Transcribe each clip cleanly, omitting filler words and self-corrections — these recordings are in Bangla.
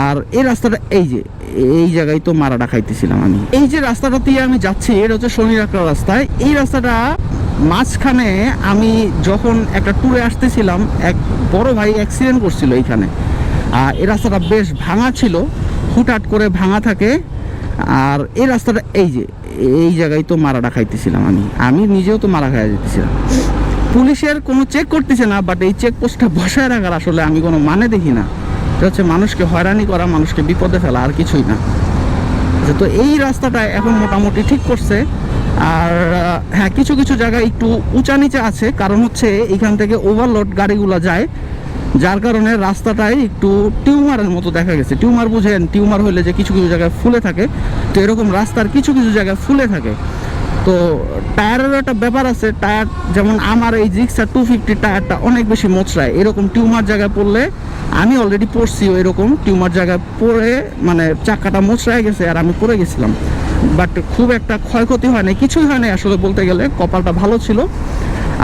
আর এই রাস্তাটা এই জায়গায় তো মারাটা খাইতেছিলাম আমি। এই যে রাস্তাটা দিয়ে আমি যাচ্ছি এটা হচ্ছে শনি রাখড়া রাস্তায়। এই রাস্তাটা মাঝখানে আমি যখন একটা ট্যুরে আসতেছিলাম এক বড় ভাই অ্যাক্সিডেন্ট করছিল এইখানে। এই রাস্তাটা বেশ ভাঙা ছিল, হুটহাট করে ভাঙা থাকে। আর এই রাস্তাটা এই জায়গায় তো মারাটা খাইতেছিলাম আমি নিজেও তো মারা খাইয়া যেতেছিলাম। পুলিশের কোনো চেক করতেছে না, বাট এই চেকপোস্টটা বসায় রাখার আসলে আমি কোনো মানে দেখি না। এটা হচ্ছে মানুষকে হয়রানি করা, মানুষকে বিপদে ফেলা, আর কিছুই না। তো এই রাস্তাটা এখন মোটামুটি ঠিক করছে। আর হ্যাঁ, কিছু কিছু জায়গায় একটু উঁচা নিচে আছে, কারণ হচ্ছে এখান থেকে ওভারলোড গাড়িগুলো যায়, যার কারণে রাস্তাটায় একটু টিউমারের মতো দেখা গেছে। টিউমার বুঝেন, টিউমার হলে যে কিছু কিছু জায়গায় ফুলে থাকে, তো এরকম রাস্তার কিছু কিছু জায়গায় ফুলে থাকে। তো টায়ারেরও একটা ব্যাপার আছে। টায়ার যেমন আমার এই জিক্সার 250 টায়ারটা অনেক বেশি মোচড়ায়। এরকম টিউমার জায়গায় পড়লে, আমি অলরেডি পড়ছি এরকম টিউমার জায়গায় পড়ে, মানে চাকাটা মোচড়ায় গেছে আর আমি পড়ে গেছিলাম। বাট খুব একটা ক্ষয়ক্ষতি হয় নাই, কিছুই হয় নাই আসলে বলতে গেলে, কপালটা ভালো ছিল।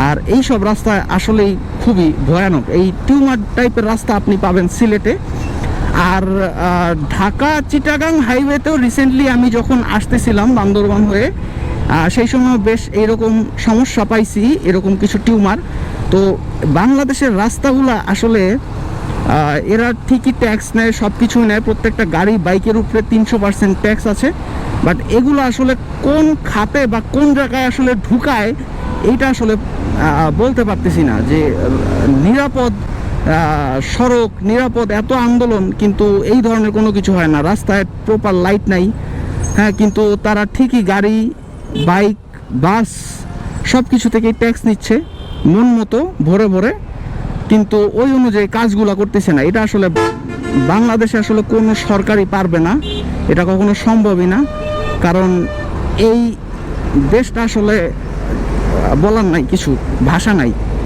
আর এই সব রাস্তায় আসলেই খুবই ভয়ানক। এই টিউমার টাইপের রাস্তা আপনি পাবেন সিলেটে। আর ঢাকা চিটাগাং হাইওয়েতেও রিসেন্টলি আমি যখন আসতেছিলাম বান্দরবান হয়ে, সেই সময় বেশ এইরকম সমস্যা পাইছি, এরকম কিছু টিউমার। তো বাংলাদেশের রাস্তাগুলো আসলে এরা ঠিকই ট্যাক্স নেয়, সব কিছু নেয়, প্রত্যেকটা গাড়ি বাইকের উপরে 300% ট্যাক্স আছে। বাট এগুলো আসলে কোন খাতে বা কোন জায়গায় আসলে ঢুকায় এইটা আসলে বলতে পারতেছি না। যে নিরাপদ সড়ক, নিরাপদ এত আন্দোলন, কিন্তু এই ধরনের কোনো কিছু হয় না। রাস্তায় প্রপার লাইট নাই, হ্যাঁ, কিন্তু তারা ঠিকই গাড়ি, বাইক, বাস সব কিছু থেকেই ট্যাক্স নিচ্ছে মন মতো ভরে ভরে, কিন্তু ওই অনুযায়ী কাজগুলো করতেছে না। এটা আসলে বাংলাদেশে আসলে কোনো সরকারই পারবে না, এটা কখনো সম্ভবই না। কারণ এই দেশটা আসলে বলার নাই, কিছু ভাষা নাই।